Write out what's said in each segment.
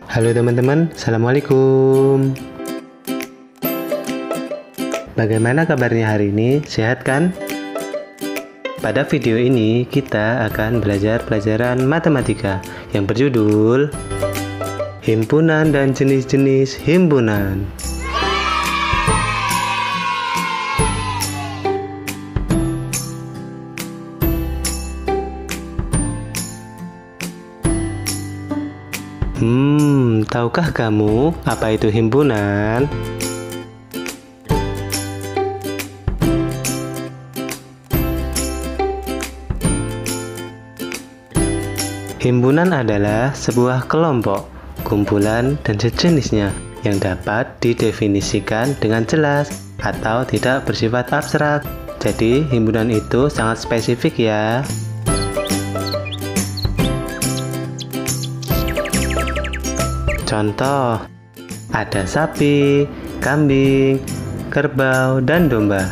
Halo teman-teman, Assalamualaikum. Bagaimana kabarnya hari ini? Sehat kan? Pada video ini kita akan belajar pelajaran matematika yang berjudul Himpunan dan jenis-jenis himpunan. Tahukah kamu apa itu himpunan? Himpunan adalah sebuah kelompok, kumpulan, dan sejenisnya yang dapat didefinisikan dengan jelas atau tidak bersifat abstrak. Jadi, himpunan itu sangat spesifik ya. Contoh, ada sapi, kambing, kerbau, dan domba.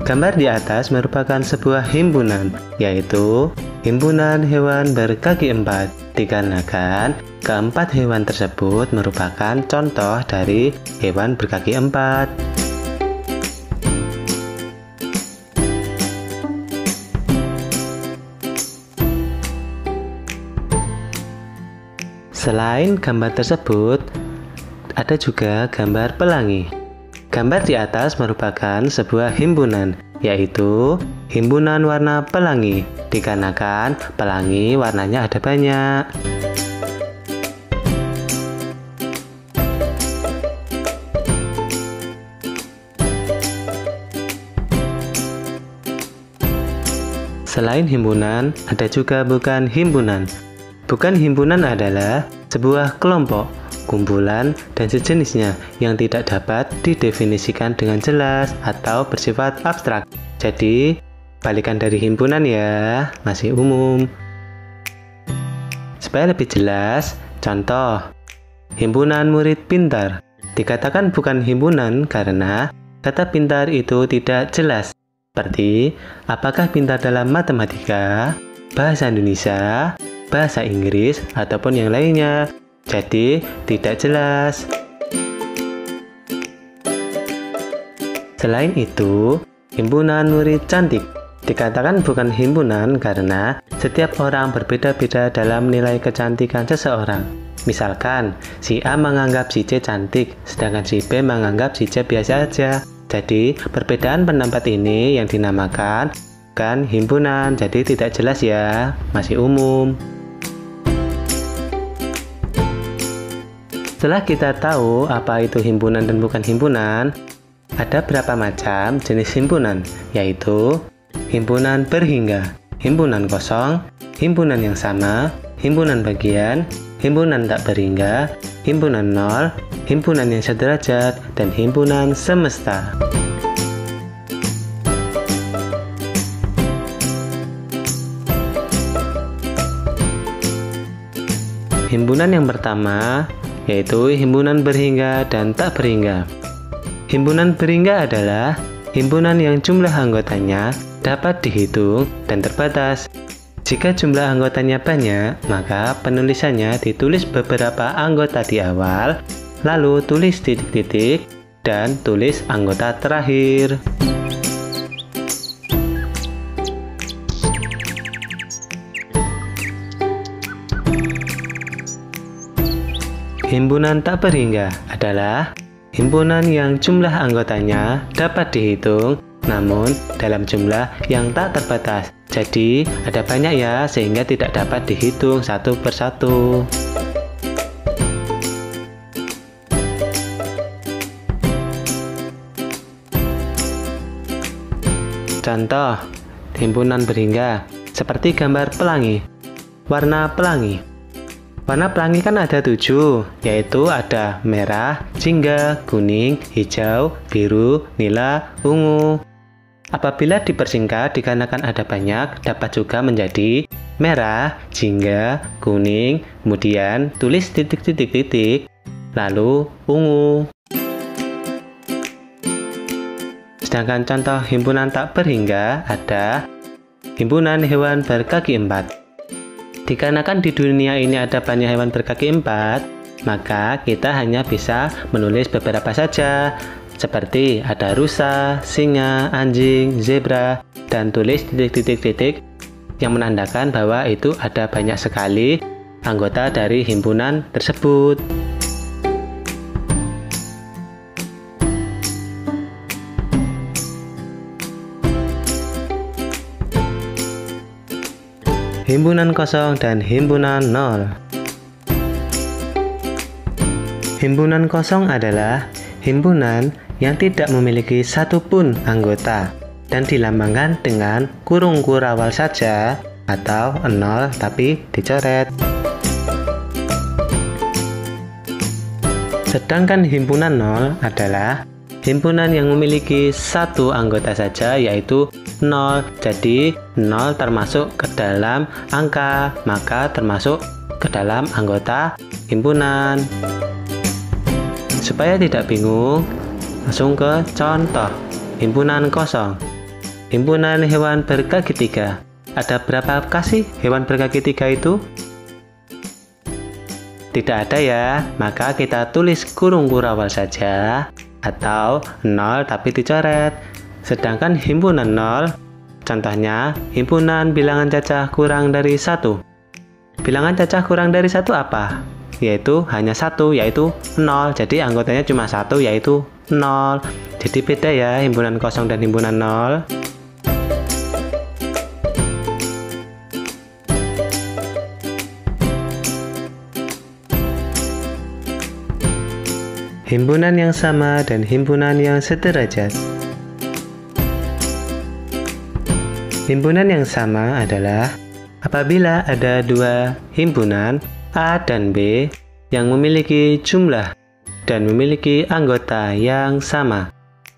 Gambar di atas merupakan sebuah himpunan, yaitu himpunan hewan berkaki empat, dikarenakan keempat hewan tersebut merupakan contoh dari hewan berkaki empat. Selain gambar tersebut, ada juga gambar pelangi. Gambar di atas merupakan sebuah himpunan, yaitu himpunan warna pelangi, dikarenakan pelangi warnanya ada banyak. Selain himpunan, ada juga bukan himpunan. Bukan himpunan adalah sebuah kelompok, kumpulan, dan sejenisnya yang tidak dapat didefinisikan dengan jelas atau bersifat abstrak. Jadi, balikan dari himpunan ya, masih umum. Supaya lebih jelas, contoh, himpunan murid pintar. Dikatakan bukan himpunan karena kata pintar itu tidak jelas. Seperti, apakah pintar dalam matematika, bahasa Indonesia, bahasa Inggris, ataupun yang lainnya. Jadi, tidak jelas. Selain itu, himpunan murid cantik dikatakan bukan himpunan karena setiap orang berbeda-beda dalam nilai kecantikan seseorang. Misalkan, si A menganggap si C cantik, sedangkan si B menganggap si C biasa aja. Jadi, perbedaan pendapat ini yang dinamakan bukan himpunan, jadi tidak jelas ya, masih umum. Setelah kita tahu apa itu himpunan dan bukan himpunan, ada berapa macam jenis himpunan, yaitu himpunan berhingga, himpunan kosong, himpunan yang sama, himpunan bagian, himpunan tak berhingga, himpunan nol, himpunan yang sederajat, dan himpunan semesta. Himpunan yang pertama yaitu himpunan berhingga dan tak berhingga. Himpunan berhingga adalah himpunan yang jumlah anggotanya dapat dihitung dan terbatas. Jika jumlah anggotanya banyak, maka penulisannya ditulis beberapa anggota di awal, lalu tulis titik-titik, dan tulis anggota terakhir. Himpunan tak berhingga adalah himpunan yang jumlah anggotanya dapat dihitung, namun dalam jumlah yang tak terbatas. Jadi, ada banyak ya, sehingga tidak dapat dihitung satu persatu. Contoh, himpunan berhingga, seperti gambar pelangi. Warna pelangi. Warna pelangi kan ada 7, yaitu ada merah, jingga, kuning, hijau, biru, nila, ungu. Apabila dipersingkat dikarenakan ada banyak, dapat juga menjadi merah, jingga, kuning, kemudian tulis titik-titik-titik, lalu ungu. Sedangkan contoh himpunan tak berhingga ada himpunan hewan berkaki empat. Dikarenakan di dunia ini ada banyak hewan berkaki empat, maka kita hanya bisa menulis beberapa saja, seperti ada rusa, singa, anjing, zebra, dan tulis titik-titik-titik yang menandakan bahwa itu ada banyak sekali anggota dari himpunan tersebut. Himpunan kosong dan himpunan nol. Himpunan kosong adalah himpunan yang tidak memiliki satupun anggota dan dilambangkan dengan kurung kurawal saja atau nol tapi dicoret. Sedangkan himpunan nol adalah himpunan yang memiliki satu anggota saja, yaitu 0. Jadi 0 termasuk ke dalam angka, maka termasuk ke dalam anggota himpunan. Supaya tidak bingung, langsung ke contoh himpunan kosong. Himpunan hewan berkaki 3. Ada berapa sih hewan berkaki 3 itu? Tidak ada ya, maka kita tulis kurung kurawal saja atau 0 tapi dicoret. Sedangkan himpunan 0, contohnya himpunan bilangan cacah kurang dari 1. Bilangan cacah kurang dari 1 apa? Yaitu hanya 1, yaitu 0. Jadi anggotanya cuma 1, yaitu 0. Jadi beda ya himpunan kosong dan himpunan 0. Himpunan yang sama dan himpunan yang sederajat. Himpunan yang sama adalah apabila ada dua himpunan A dan B yang memiliki jumlah dan memiliki anggota yang sama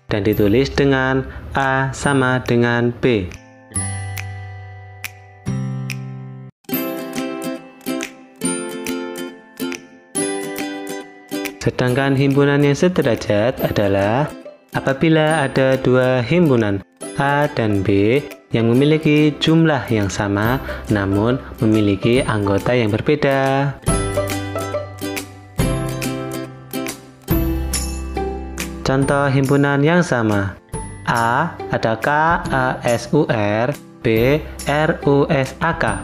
dan ditulis dengan A sama dengan B. Sedangkan himpunan yang sederajat adalah apabila ada dua himpunan A dan B yang memiliki jumlah yang sama namun memiliki anggota yang berbeda. Contoh himpunan yang sama. A ada K, A, S, U, R, B, R, U, S, A, K.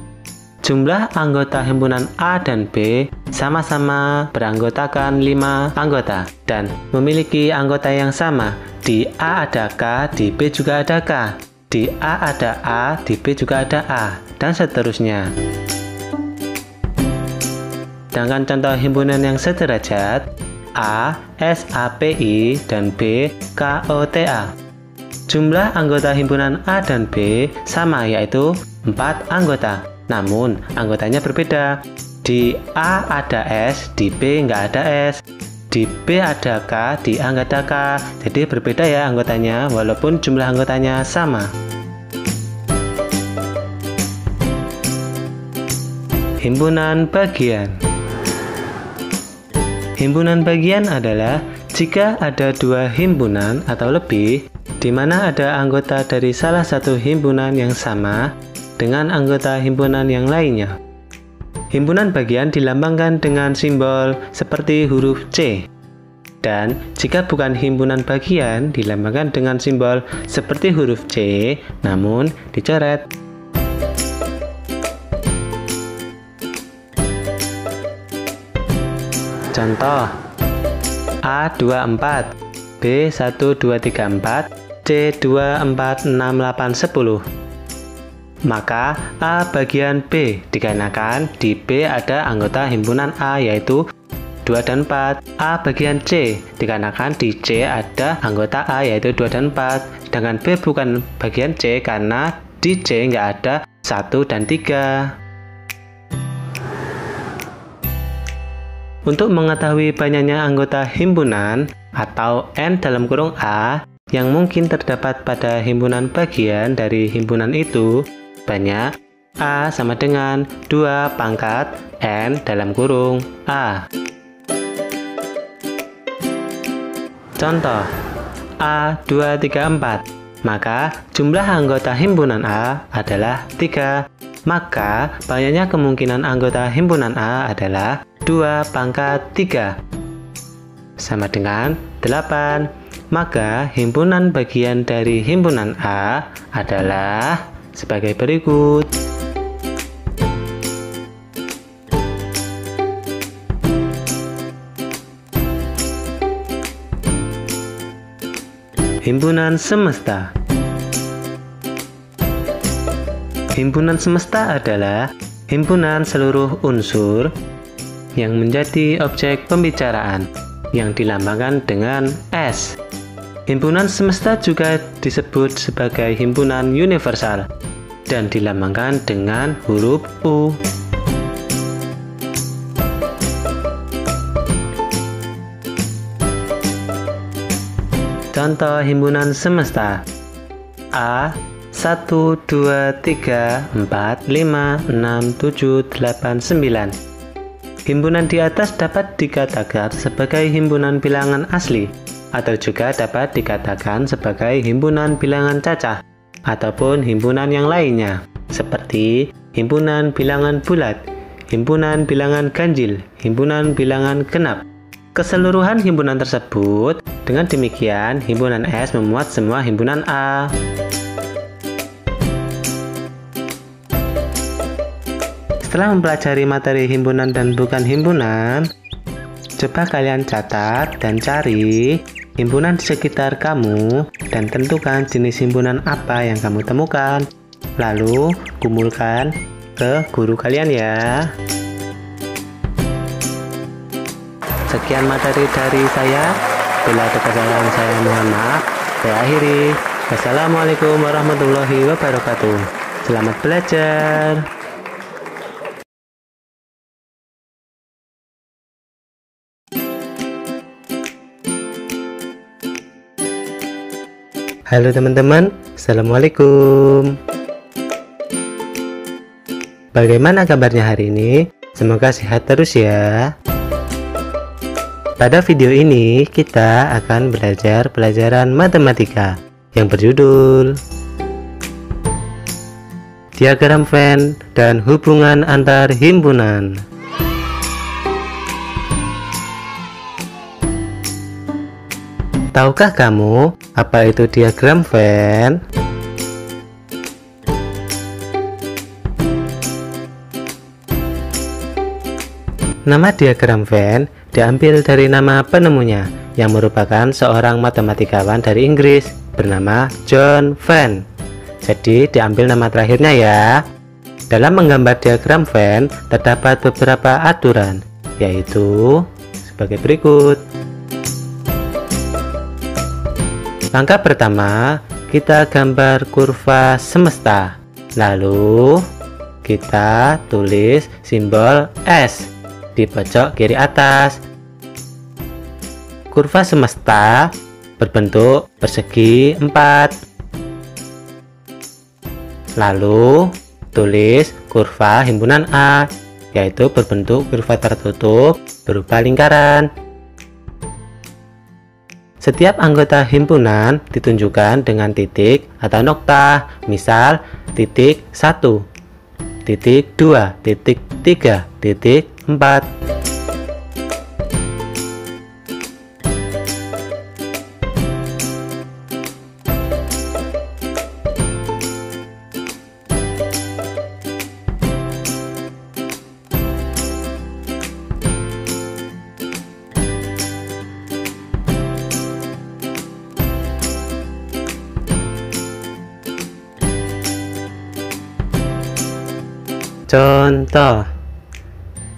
Jumlah anggota himpunan A dan B sama-sama beranggotakan 5 anggota dan memiliki anggota yang sama. Di A ada K, di B juga ada K. Di A ada A, di B juga ada A, dan seterusnya. Sedangkan contoh himpunan yang sederajat, A, S, A, P, I, dan B, K, O, T, A. Jumlah anggota himpunan A dan B sama, yaitu 4 anggota. Namun, anggotanya berbeda. Di A ada S, di B nggak ada S. Di B ada K, di A nggak ada K. Jadi berbeda ya anggotanya, walaupun jumlah anggotanya sama. Himpunan bagian. Himpunan bagian adalah jika ada dua himpunan atau lebih, di mana ada anggota dari salah satu himpunan yang sama dengan anggota himpunan yang lainnya. Himpunan bagian dilambangkan dengan simbol seperti huruf C. Dan jika bukan himpunan bagian, dilambangkan dengan simbol seperti huruf C, namun dicoret. Contoh A24, B1234, C246810. Maka A bagian B dikarenakan di B ada anggota himpunan A yaitu 2 dan 4. A bagian C dikarenakan di C ada anggota A yaitu 2 dan 4. Sedangkan B bukan bagian C karena di C nggak ada 1 dan 3. Untuk mengetahui banyaknya anggota himpunan atau N dalam kurung A yang mungkin terdapat pada himpunan bagian dari himpunan itu, banyak A sama dengan 2 pangkat N dalam kurung A. Contoh A234, maka jumlah anggota himpunan A adalah 3. Maka banyaknya kemungkinan anggota himpunan A adalah 2 pangkat 3 sama dengan 8. Maka himpunan bagian dari himpunan A adalah sebagai berikut. Himpunan semesta. Himpunan semesta adalah himpunan seluruh unsur yang menjadi objek pembicaraan yang dilambangkan dengan S. Himpunan semesta juga disebut sebagai himpunan universal dan dilambangkan dengan huruf U. Contoh himpunan semesta: A 1, 2, 3, 4, 5, 6, 7, 8, 9. Himpunan di atas dapat dikatakan sebagai himpunan bilangan asli, atau juga dapat dikatakan sebagai himpunan bilangan cacah, ataupun himpunan yang lainnya, seperti himpunan bilangan bulat, himpunan bilangan ganjil, himpunan bilangan genap. Keseluruhan himpunan tersebut, dengan demikian himpunan S memuat semua himpunan A. Setelah mempelajari materi himpunan dan bukan himpunan, coba kalian catat dan cari himpunan di sekitar kamu dan tentukan jenis himpunan apa yang kamu temukan. Lalu kumpulkan ke guru kalian ya. Sekian materi dari saya. Bila ada kesalahan saya mohon maaf. Saya akhiri. Wassalamualaikum warahmatullahi wabarakatuh. Selamat belajar. Halo teman-teman, Assalamualaikum. Bagaimana kabarnya hari ini? Semoga sehat terus ya. Pada video ini kita akan belajar pelajaran matematika yang berjudul Diagram Venn dan hubungan antar himpunan. Tahukah kamu apa itu diagram Venn? Nama diagram Venn diambil dari nama penemunya yang merupakan seorang matematikawan dari Inggris bernama John Venn. Jadi diambil nama terakhirnya ya. Dalam menggambar diagram Venn terdapat beberapa aturan, yaitu sebagai berikut. Langkah pertama, kita gambar kurva semesta. Lalu kita tulis simbol S di pojok kiri atas. Kurva semesta berbentuk persegi 4. Lalu tulis kurva himpunan A, yaitu berbentuk kurva tertutup berupa lingkaran. Setiap anggota himpunan ditunjukkan dengan titik atau nokta, misal titik 1, titik 2, titik 3, titik 4. Contoh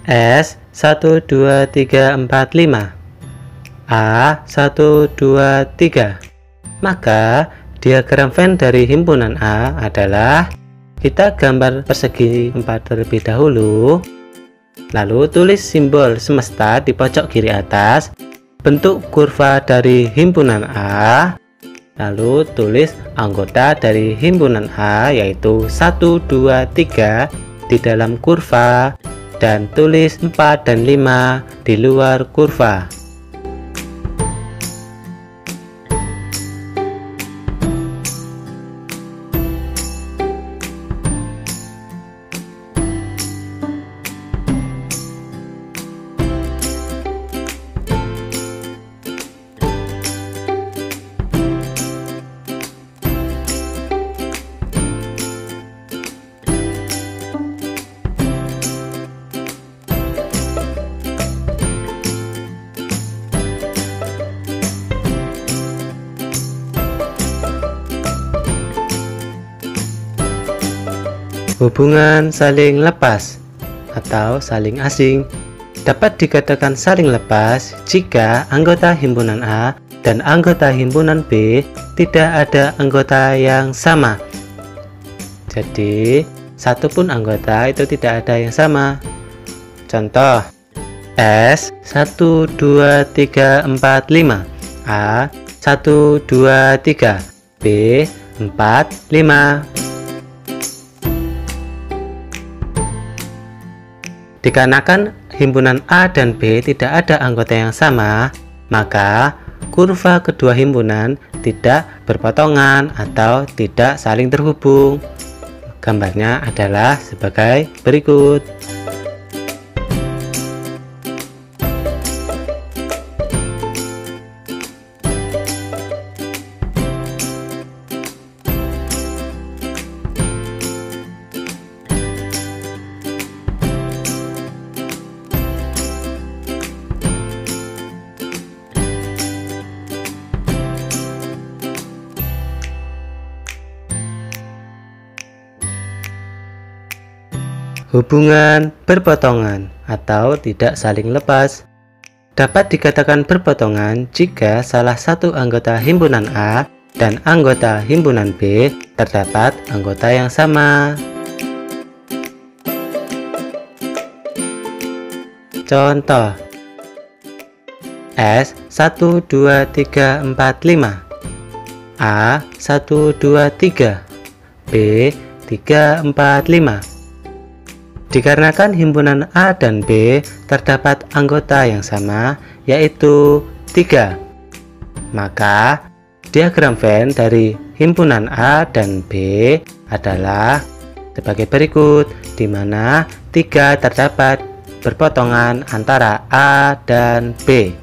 S 1, 2, 3, 4, 5 A 1, 2, 3. Maka diagram Venn dari himpunan A adalah, kita gambar persegi 4 terlebih dahulu, lalu tulis simbol semesta di pojok kiri atas, bentuk kurva dari himpunan A, lalu tulis anggota dari himpunan A yaitu 1, 2, 3 di dalam kurva, dan tulis 4 dan 5 di luar kurva. Hubungan saling lepas atau saling asing dapat dikatakan saling lepas jika anggota himpunan A dan anggota himpunan B tidak ada anggota yang sama. Jadi, satu pun anggota itu tidak ada yang sama. Contoh, S 1, 2, 3, 4, 5, A 1, 2, 3, B 4, 5. Dikarenakan himpunan A dan B tidak ada anggota yang sama, maka kurva kedua himpunan tidak berpotongan atau tidak saling terhubung. Gambarnya adalah sebagai berikut. Hubungan berpotongan atau tidak saling lepas dapat dikatakan berpotongan jika salah satu anggota himpunan A dan anggota himpunan B terdapat anggota yang sama. Contoh, S 1, 2, 3, 4, 5, A 1, 2, 3, B 3, 4, 5. Dikarenakan himpunan A dan B terdapat anggota yang sama, yaitu 3, maka diagram Venn dari himpunan A dan B adalah sebagai berikut, di mana 3 terdapat berpotongan antara A dan B.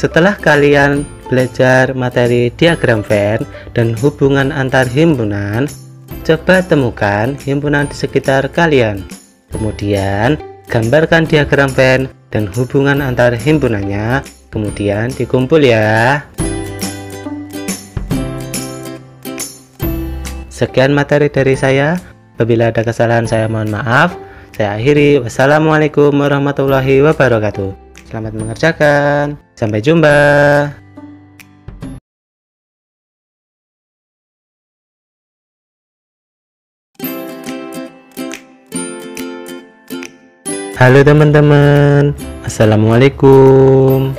Setelah kalian belajar materi diagram Venn dan hubungan antar himpunan, coba temukan himpunan di sekitar kalian. Kemudian, gambarkan diagram Venn dan hubungan antar himpunannya, kemudian dikumpul ya. Sekian materi dari saya. Apabila ada kesalahan saya mohon maaf. Saya akhiri. Wassalamualaikum warahmatullahi wabarakatuh. Selamat mengerjakan. Sampai jumpa. Halo teman-teman. Assalamualaikum.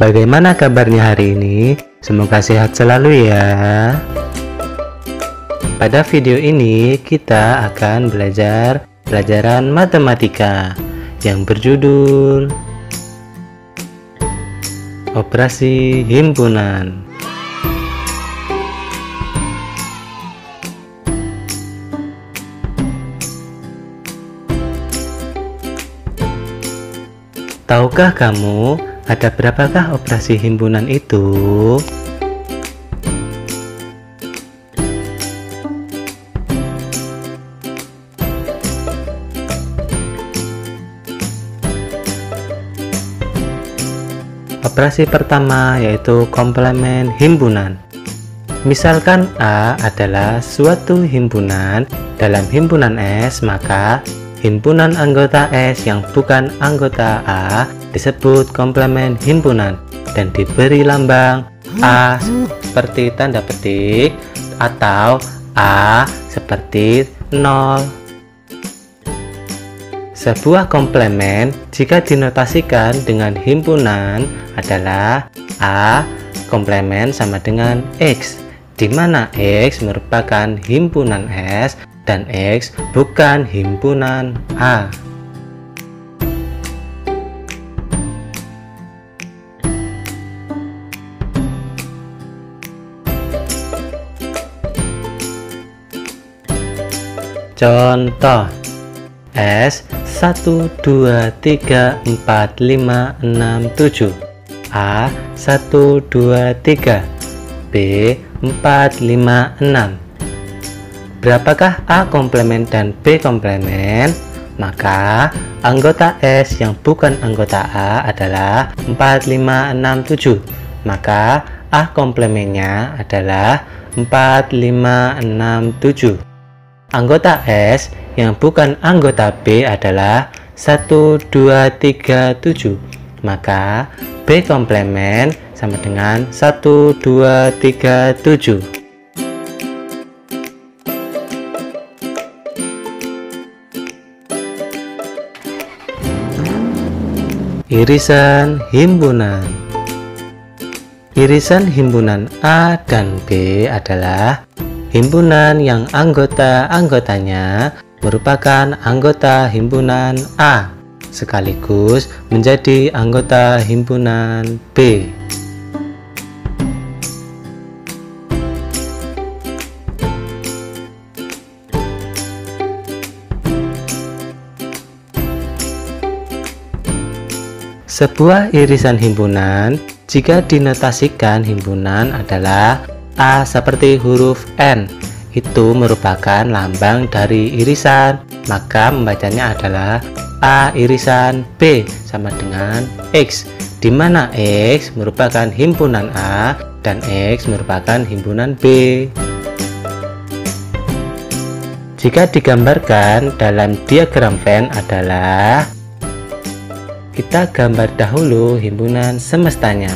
Bagaimana kabarnya hari ini? Semoga sehat selalu ya. Pada video ini kita akan belajar pelajaran matematika yang berjudul Operasi Himpunan. Tahukah kamu ada berapakah operasi himpunan itu? Operasi pertama yaitu komplement himpunan. Misalkan A adalah suatu himpunan dalam himpunan S, maka himpunan anggota S yang bukan anggota A disebut komplement himpunan dan diberi lambang A seperti tanda petik atau A seperti 0. Sebuah komplement jika dinotasikan dengan himpunan adalah A komplement sama dengan X, di mana X merupakan himpunan S dan X bukan himpunan A. Contoh, S 1 2 3 4 5 6 7, A 1 2 3, B 4 5 6. Berapakah A komplement dan B komplement? Maka anggota S yang bukan anggota A adalah 4 5 6 7. Maka A komplementnya adalah 4 5 6 7. Anggota S yang bukan anggota B adalah 1 2 3 7. Maka B komplement sama dengan 1 2 3 7. Irisan himpunan. Irisan himpunan A dan B adalah himpunan yang anggota-anggotanya merupakan anggota himpunan A sekaligus menjadi anggota himpunan B. Sebuah irisan himpunan jika dinotasikan himpunan adalah A seperti huruf N, itu merupakan lambang dari irisan, maka membacanya adalah A irisan B sama dengan X, di mana X merupakan himpunan A dan X merupakan himpunan B. Jika digambarkan dalam diagram Venn adalah, kita gambar dahulu himpunan semestanya,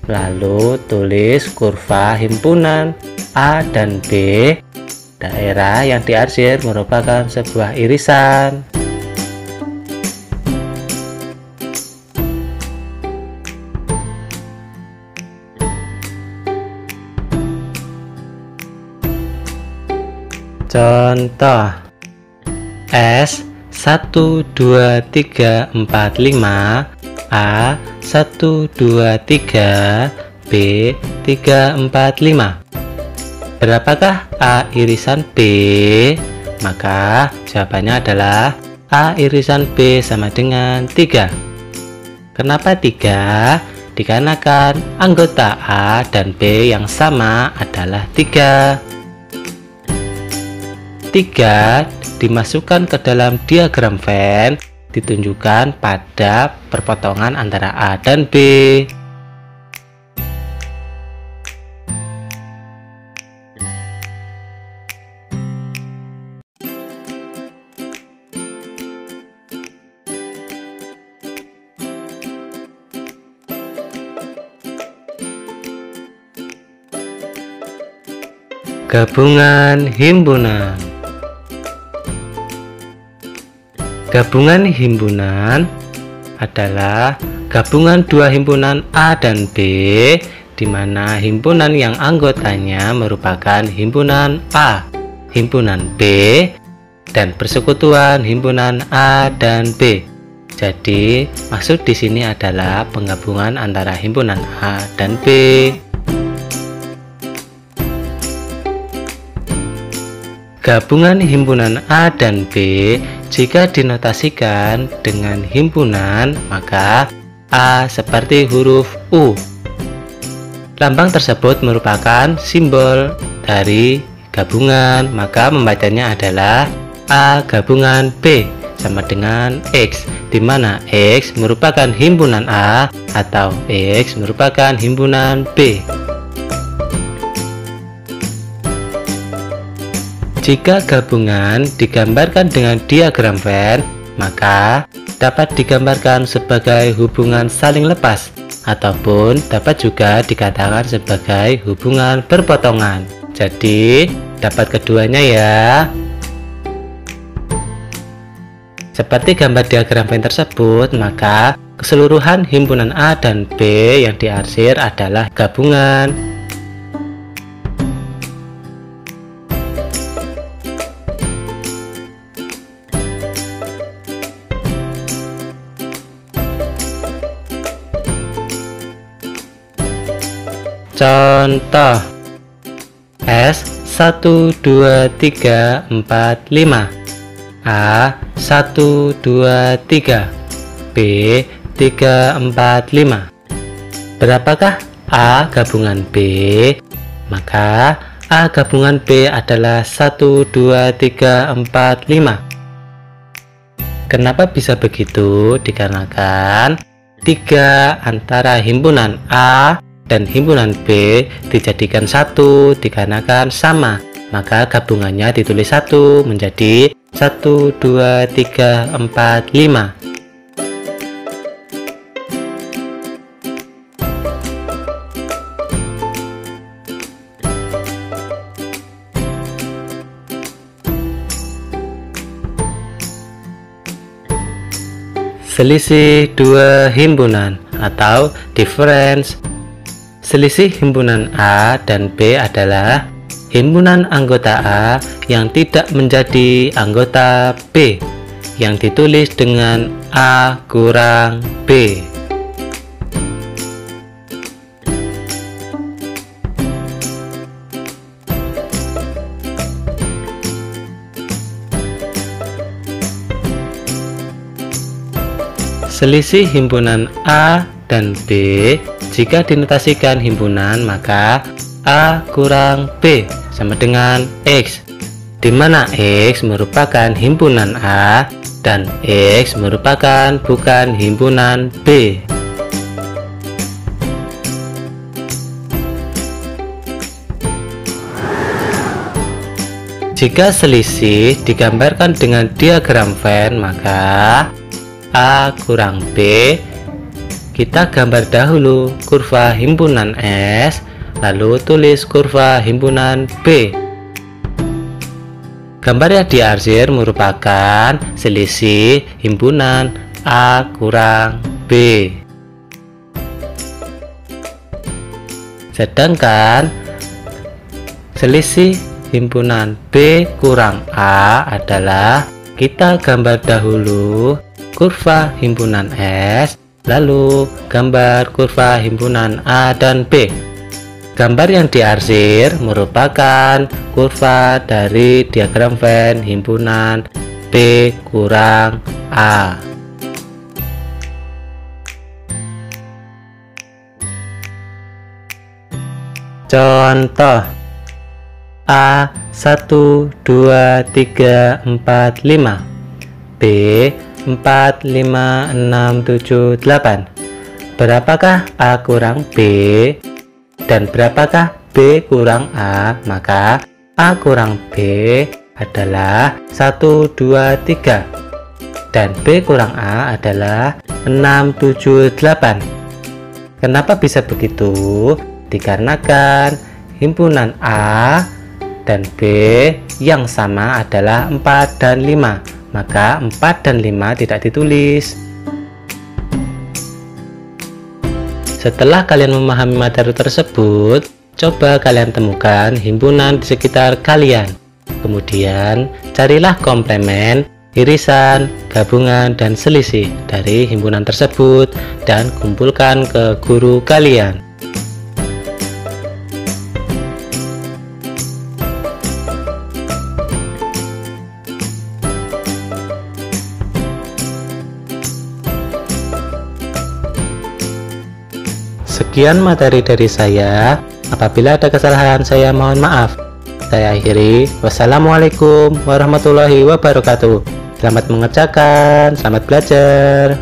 lalu tulis kurva himpunan A dan B. Daerah yang diarsir merupakan sebuah irisan. Contoh S 1 2 3 4 5, A 1 2 3, B 3 4 5. Berapakah A irisan B? Maka jawabannya adalah A irisan B sama dengan 3. Kenapa 3? Dikarenakan anggota A dan B yang sama adalah 3. 3 dimasukkan ke dalam diagram Venn ditunjukkan pada perpotongan antara A dan B. Gabungan himpunan. Gabungan himpunan adalah gabungan dua himpunan A dan B, di mana himpunan yang anggotanya merupakan himpunan A, himpunan B, dan persekutuan himpunan A dan B. Jadi, maksud di sini adalah penggabungan antara himpunan A dan B. Gabungan himpunan A dan B jika dinotasikan dengan himpunan, maka A seperti huruf U. Lambang tersebut merupakan simbol dari gabungan, maka membacanya adalah A gabungan B sama dengan X, di mana X merupakan himpunan A atau X merupakan himpunan B. Jika gabungan digambarkan dengan diagram Venn, maka dapat digambarkan sebagai hubungan saling lepas ataupun dapat juga dikatakan sebagai hubungan berpotongan. Jadi, dapat keduanya ya. Seperti gambar diagram Venn tersebut, maka keseluruhan himpunan A dan B yang diarsir adalah gabungan. Contoh S 1 2 3 4 5, A 1, 2, 3, B 3, 4, 5. Berapakah A gabungan B? Maka A gabungan B adalah 1, 2, 3, 4, 5. Kenapa bisa begitu? Dikarenakan 3 antara himpunan A dan himpunan B dijadikan 1 dikarenakan sama. Maka gabungannya ditulis 1 menjadi 1, 2, 3, 4, 5. Selisih dua himpunan atau difference. Selisih himpunan A dan B adalah himpunan anggota A yang tidak menjadi anggota B yang ditulis dengan A kurang B. Selisih himpunan A dan B jika dinotasikan himpunan, maka A kurang B sama dengan X, di mana X merupakan himpunan A dan X merupakan bukan himpunan B. Jika selisih digambarkan dengan diagram Venn, maka A kurang B, kita gambar dahulu kurva himpunan S, lalu tulis kurva himpunan B. Gambar yang diarsir merupakan selisih himpunan A kurang B. Sedangkan selisih himpunan B kurang A adalah kita gambar dahulu kurva himpunan S, lalu gambar kurva himpunan A dan B. Gambar yang diarsir merupakan kurva dari diagram Venn himpunan B kurang A. Contoh A 1, 2, 3, 4, 5, B 4, 5, 6, 7, 8. Berapakah A kurang B dan berapakah B kurang A? Maka A kurang B adalah 1, 2, 3 dan B kurang A adalah 6, 7, 8. Kenapa bisa begitu? Dikarenakan himpunan A dan B yang sama adalah 4 dan 5. Maka 4 dan 5 tidak ditulis. Setelah kalian memahami materi tersebut, coba kalian temukan himpunan di sekitar kalian. Kemudian carilah komplemen, irisan, gabungan, dan selisih dari himpunan tersebut dan kumpulkan ke guru kalian. Sekian materi dari saya. Apabila ada kesalahan, saya mohon maaf. Saya akhiri. Wassalamualaikum warahmatullahi wabarakatuh. Selamat mengerjakan, selamat belajar.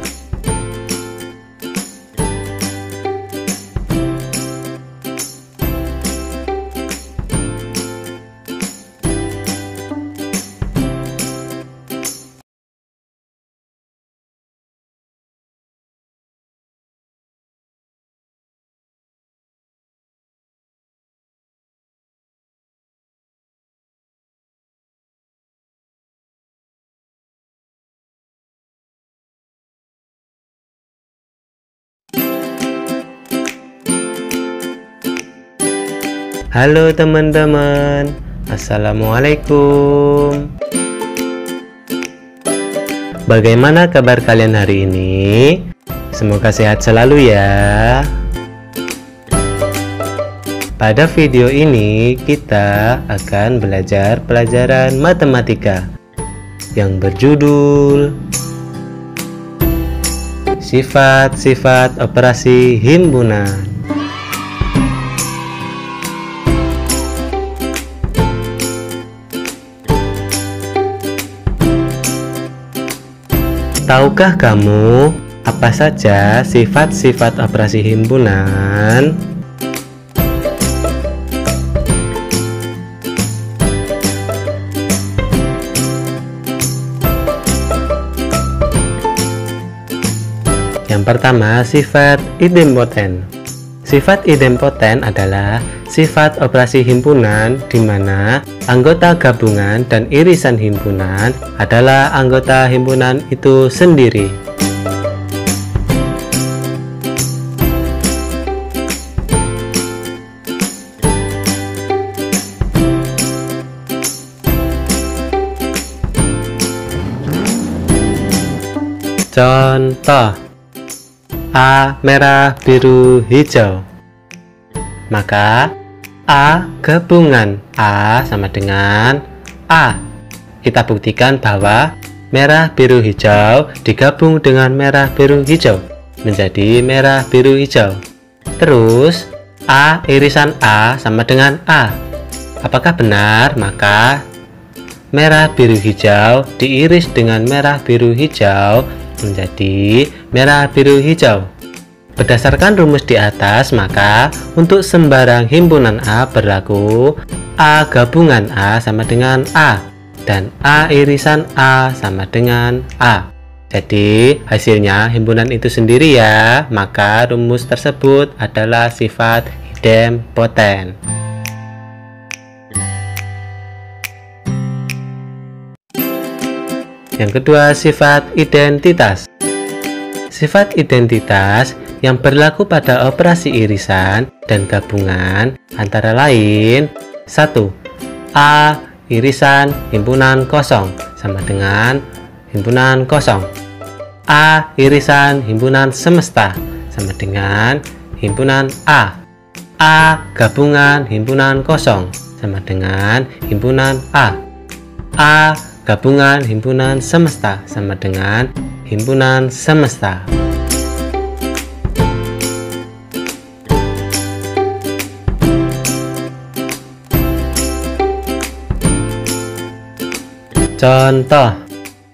Halo teman-teman, Assalamualaikum. Bagaimana kabar kalian hari ini? Semoga sehat selalu ya. Pada video ini kita akan belajar pelajaran matematika. yang berjudul Sifat-sifat operasi himpunan. Tahukah kamu apa saja sifat-sifat operasi himpunan? Yang pertama, sifat idempoten. Sifat idempoten adalah sifat operasi himpunan di mana anggota gabungan dan irisan himpunan adalah anggota himpunan itu sendiri. Contoh: A merah, biru, hijau. Maka A gabungan A sama dengan A. Kita buktikan bahwa merah, biru, hijau digabung dengan merah, biru, hijau menjadi merah, biru, hijau. Terus A irisan A sama dengan A. Apakah benar? Maka merah, biru, hijau diiris dengan merah, biru, hijau menjadi merah, biru, hijau. Berdasarkan rumus di atas, maka untuk sembarang himpunan A berlaku A gabungan A sama dengan A dan A irisan A sama dengan A. Jadi hasilnya himpunan itu sendiri ya, maka rumus tersebut adalah sifat idempoten. Yang kedua, sifat identitas. Sifat identitas yang berlaku pada operasi irisan dan gabungan antara lain: 1. A irisan himpunan kosong sama dengan himpunan kosong. A irisan himpunan semesta sama dengan himpunan A. A gabungan himpunan kosong sama dengan himpunan A. A gabungan himpunan semesta sama dengan himpunan semesta. Contoh: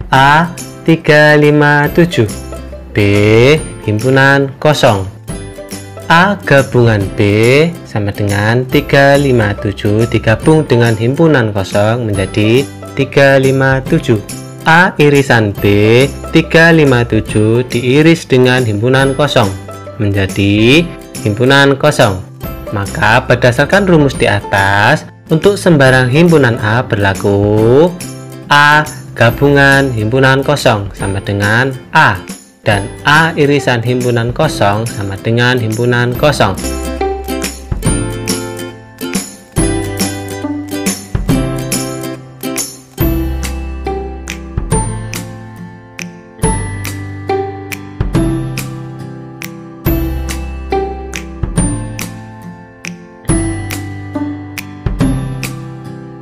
A 357, B himpunan kosong. A gabungan B sama dengan 357 digabung dengan himpunan kosong menjadi 357. A irisan B 357 diiris dengan himpunan kosong menjadi himpunan kosong. Maka berdasarkan rumus di atas, untuk sembarang himpunan A berlaku A gabungan himpunan kosong sama dengan A dan A irisan himpunan kosong sama dengan himpunan kosong.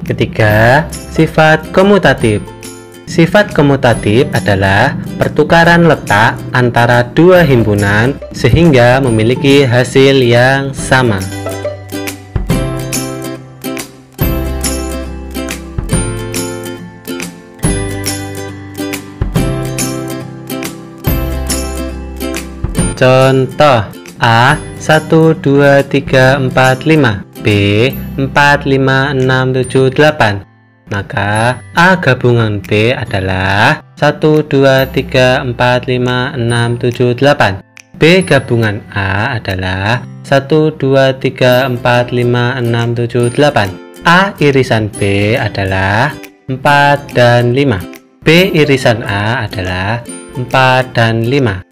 Ketiga, sifat komutatif. Sifat komutatif adalah pertukaran letak antara dua himpunan sehingga memiliki hasil yang sama. Contoh: A 1, 2, 3, 4, 5, B 4, 5, 6, 7, 8. Maka A gabungan B adalah 1, 2, 3, 4, 5, 6, 7, 8. B gabungan A adalah 1, 2, 3, 4, 5, 6, 7, 8. A irisan B adalah 4 dan 5. B irisan A adalah 4 dan 5.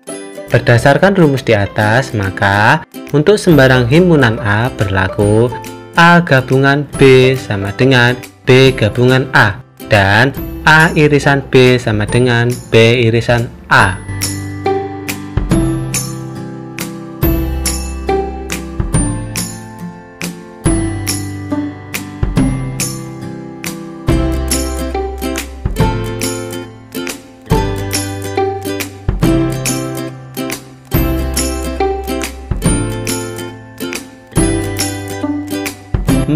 Berdasarkan rumus di atas, maka untuk sembarang himpunan A berlaku A gabungan B sama dengan B gabungan A dan A irisan B sama dengan B irisan A.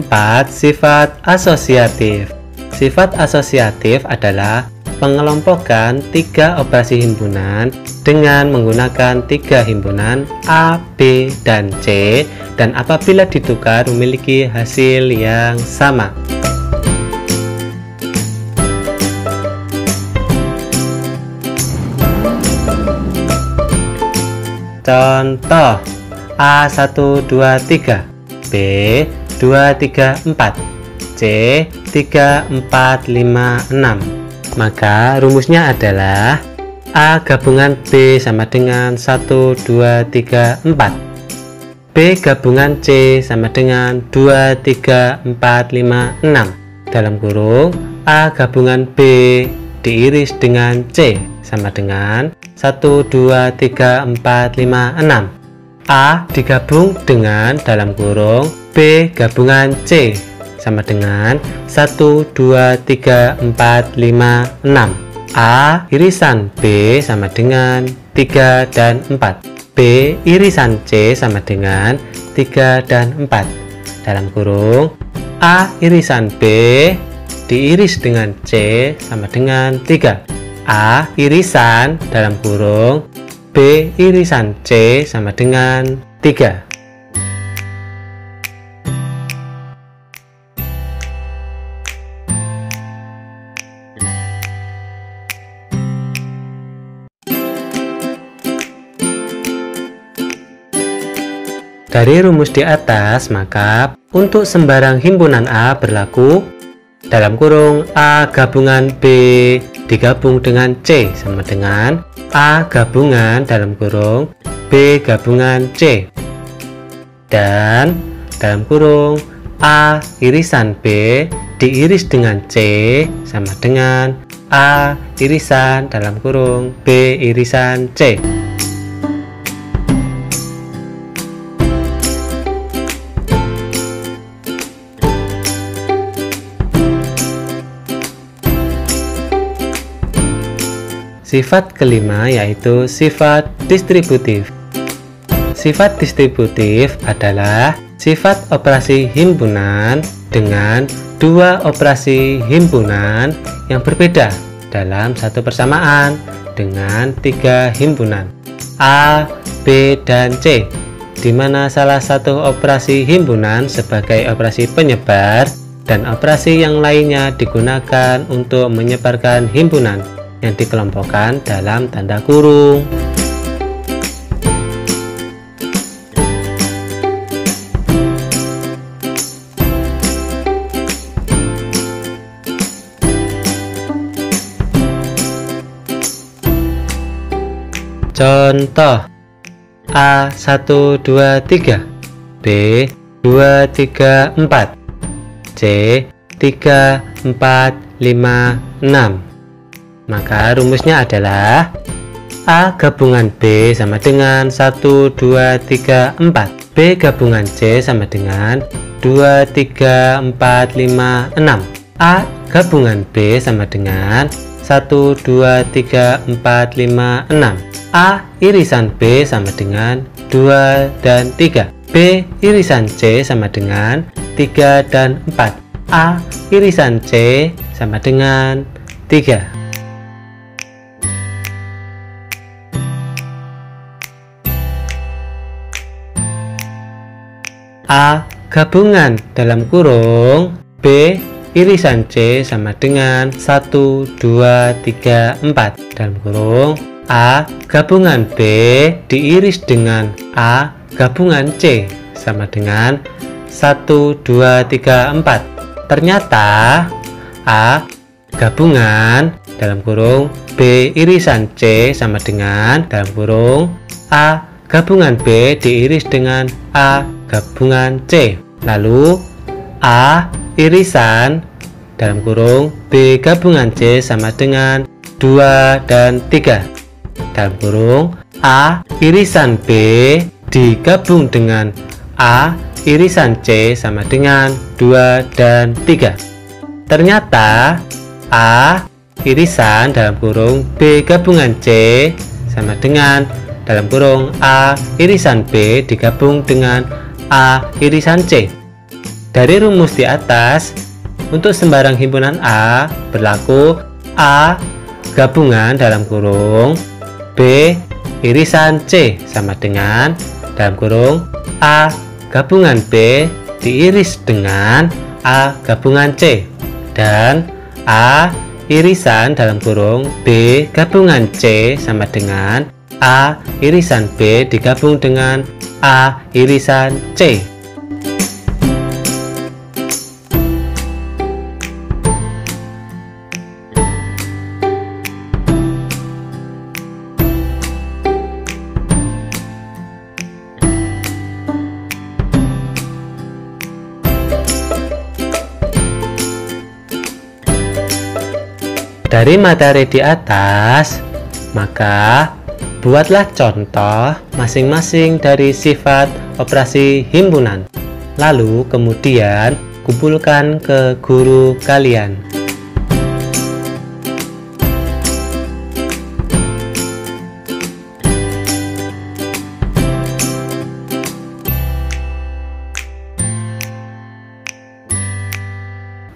keempat, sifat asosiatif. Sifat asosiatif adalah pengelompokan 3 operasi himpunan dengan menggunakan 3 himpunan A, B, dan C, dan apabila ditukar memiliki hasil yang sama. Contoh A1, 2, 3, B, 2, 3, 4, C, 3, 4, 5, 6. Maka rumusnya adalah A gabungan B sama dengan 1, 2, 3, 4. B gabungan C sama dengan 2, 3, 4, 5, 6. Dalam kurung A gabungan B diiris dengan C sama dengan 1, 2, 3, 4, 5, 6. A digabung dengan dalam kurung B gabungan C sama dengan 1, 2, 3, 4, 5, 6. A irisan B sama dengan 3 dan 4. B irisan C sama dengan 3 dan 4. Dalam kurung A irisan B diiris dengan C sama dengan 3. A irisan dalam kurung B irisan C sama dengan 3. Dari rumus di atas, maka untuk sembarang himpunan A berlaku dalam kurung A gabungan B digabung dengan C sama dengan A gabungan dalam kurung B gabungan C, dan dalam kurung A irisan B diiris dengan C sama dengan A irisan dalam kurung B irisan C. Sifat kelima yaitu sifat distributif. Sifat distributif adalah sifat operasi himpunan dengan 2 operasi himpunan yang berbeda dalam satu persamaan dengan 3 himpunan A, B, dan C, di mana salah satu operasi himpunan sebagai operasi penyebar dan operasi yang lainnya digunakan untuk menyebarkan himpunan yang dikelompokkan dalam tanda kurung. Contoh A1, 2, 3, B 2, 3, 4, C 3, 4, 5, 6. Maka rumusnya adalah A gabungan B sama dengan 1, 2, 3, 4. B gabungan C sama dengan 2, 3, 4, 5, 6. A gabungan B sama dengan 1, 2, 3, 4, 5, 6. A irisan B sama dengan 2 dan 3. B irisan C sama dengan 3 dan 4. A irisan C sama dengan 3. A gabungan dalam kurung B irisan C sama dengan 1, 2, 3, 4. Dalam kurung A gabungan B diiris dengan A gabungan C sama dengan 1, 2, 3, 4. Ternyata A gabungan dalam kurung B irisan C sama dengan dalam kurung A gabungan B diiris dengan A gabungan C. Lalu A irisan dalam kurung B gabungan C sama dengan 2 dan 3. Dalam kurung A irisan B digabung dengan A irisan C sama dengan 2 dan 3. Ternyata A irisan dalam kurung B gabungan C sama dengan dalam kurung A irisan B digabung dengan A irisan C. Dari rumus di atas, untuk sembarang himpunan A berlaku A gabungan dalam kurung B irisan C sama dengan dalam kurung A gabungan B diiris dengan A gabungan C, dan A irisan dalam kurung B gabungan C sama dengan A irisan B digabung dengan A irisan C. Dari materi di atas, maka buatlah contoh masing-masing dari sifat operasi himpunan. Lalu kemudian kumpulkan ke guru kalian.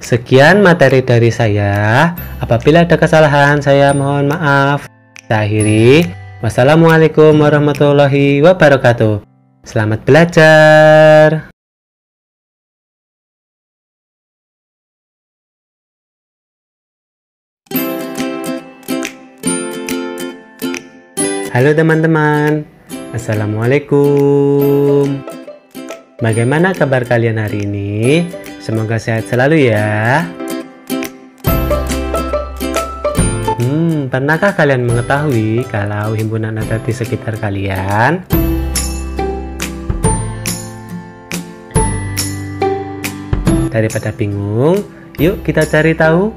Sekian materi dari saya. Apabila ada kesalahan, saya mohon maaf. Saya akhiri. Wassalamualaikum warahmatullahi wabarakatuh. Selamat belajar. Halo teman-teman. Assalamualaikum. Bagaimana kabar kalian hari ini? Semoga sehat selalu ya. Pernahkah kalian mengetahui kalau himpunan ada di sekitar kalian? Daripada bingung, yuk kita cari tahu.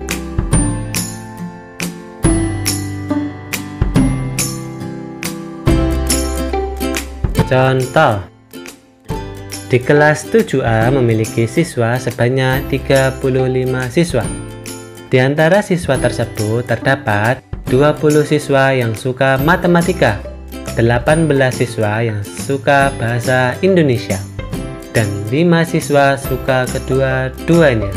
Contoh, di kelas 7A memiliki siswa sebanyak 35 siswa. Di antara siswa tersebut terdapat 20 siswa yang suka matematika, 18 siswa yang suka bahasa Indonesia, dan 5 siswa suka kedua-duanya.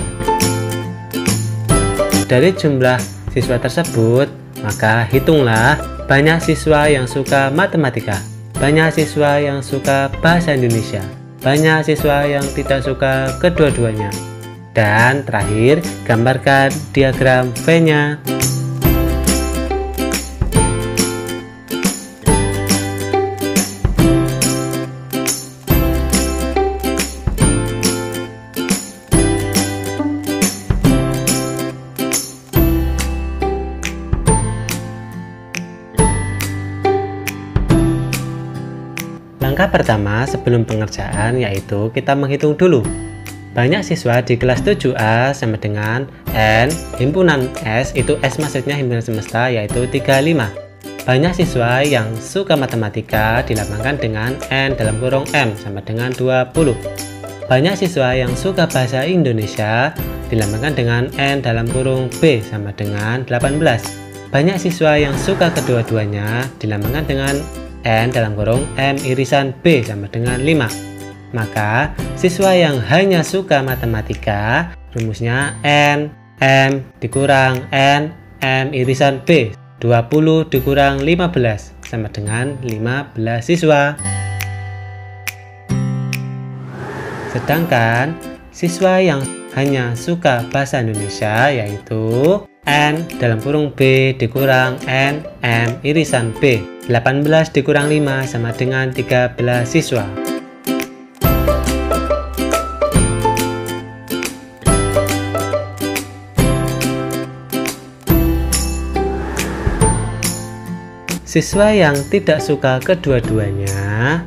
Dari jumlah siswa tersebut, maka hitunglah banyak siswa yang suka matematika, banyak siswa yang suka bahasa Indonesia, banyak siswa yang tidak suka kedua-duanya. Dan terakhir, gambarkan diagram V-nya. Langkah pertama sebelum pengerjaan yaitu kita menghitung dulu. Banyak siswa di kelas 7A sama dengan N himpunan S, itu S maksudnya himpunan semesta, yaitu 35. Banyak siswa yang suka matematika dilambangkan dengan N dalam kurung M sama dengan 20. Banyak siswa yang suka bahasa Indonesia dilambangkan dengan N dalam kurung B sama dengan 18. Banyak siswa yang suka kedua-duanya dilambangkan dengan N dalam kurung M irisan B sama dengan 5. Maka siswa yang hanya suka matematika, rumusnya N M dikurang N M irisan B, 20 dikurang 15 sama dengan 15 siswa. Sedangkan siswa yang hanya suka bahasa Indonesia yaitu N dalam kurung B dikurang N M irisan B, 18 dikurang 5 sama dengan 13 siswa. Siswa yang tidak suka kedua-duanya,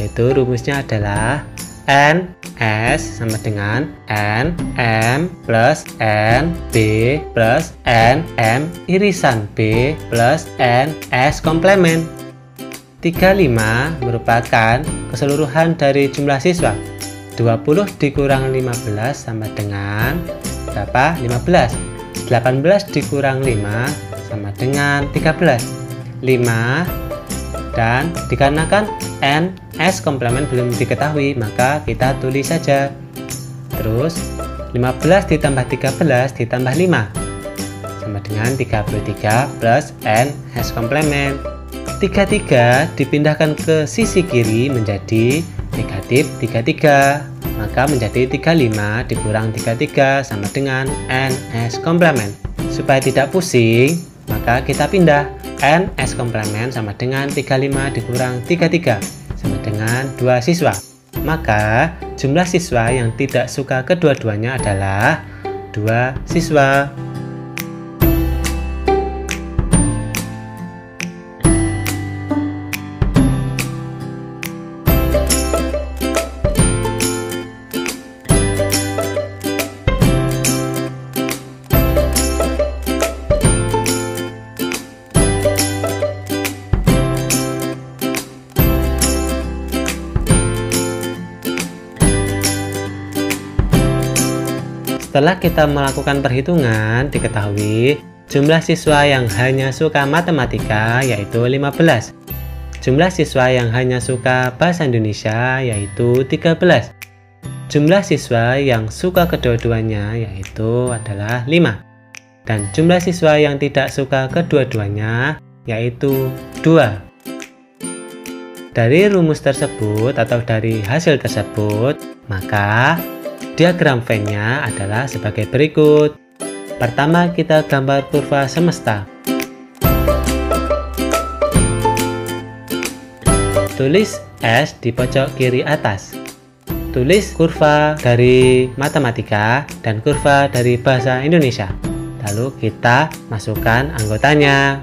yaitu rumusnya adalah N S sama dengan N M plus N B plus N M irisan B plus N S komplemen. 35 merupakan keseluruhan dari jumlah siswa. 20 dikurang 15 sama dengan berapa? 15. 18 dikurang 5 sama dengan 13. 5, dan dikarenakan N S komplemen belum diketahui, maka kita tulis saja Terus 15 ditambah 13 ditambah 5 sama dengan 33 plus n has komplement. 33 dipindahkan ke sisi kiri menjadi negatif 33, maka menjadi 35 dikurang 33 sama dengan n has komplement. Supaya tidak pusing, maka kita pindah. N has komplement sama dengan 35 dikurang 33 sama dengan 2 siswa. Maka jumlah siswa yang tidak suka kedua-duanya adalah 2 siswa. Setelah kita melakukan perhitungan, diketahui jumlah siswa yang hanya suka matematika yaitu 15. Jumlah siswa yang hanya suka bahasa Indonesia yaitu 13. Jumlah siswa yang suka kedua-duanya yaitu adalah 5. Dan jumlah siswa yang tidak suka kedua-duanya yaitu 2. Dari rumus tersebut atau dari hasil tersebut, maka diagram Venn-nya adalah sebagai berikut. Pertama, kita gambar kurva semesta. Tulis S di pojok kiri atas. Tulis kurva dari matematika dan kurva dari bahasa Indonesia. Lalu kita masukkan anggotanya.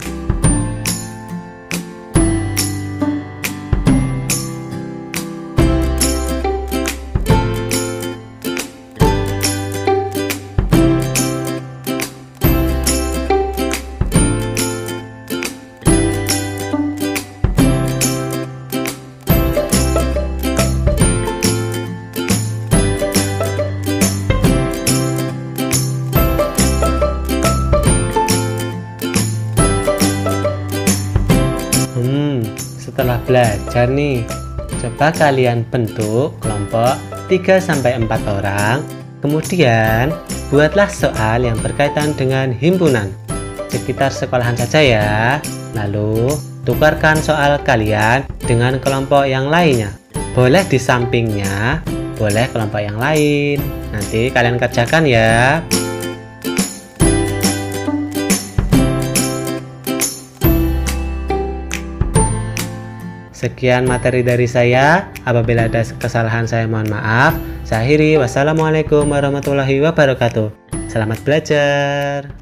Setelah belajar nih, coba kalian bentuk kelompok 3-4 orang, kemudian buatlah soal yang berkaitan dengan himpunan sekitar sekolahan saja ya. Lalu tukarkan soal kalian dengan kelompok yang lainnya. Boleh di sampingnya, boleh kelompok yang lain. Nanti kalian kerjakan ya. Sekian materi dari saya. Apabila ada kesalahan saya mohon maaf. Saya akhiri. Wassalamualaikum warahmatullahi wabarakatuh. Selamat belajar.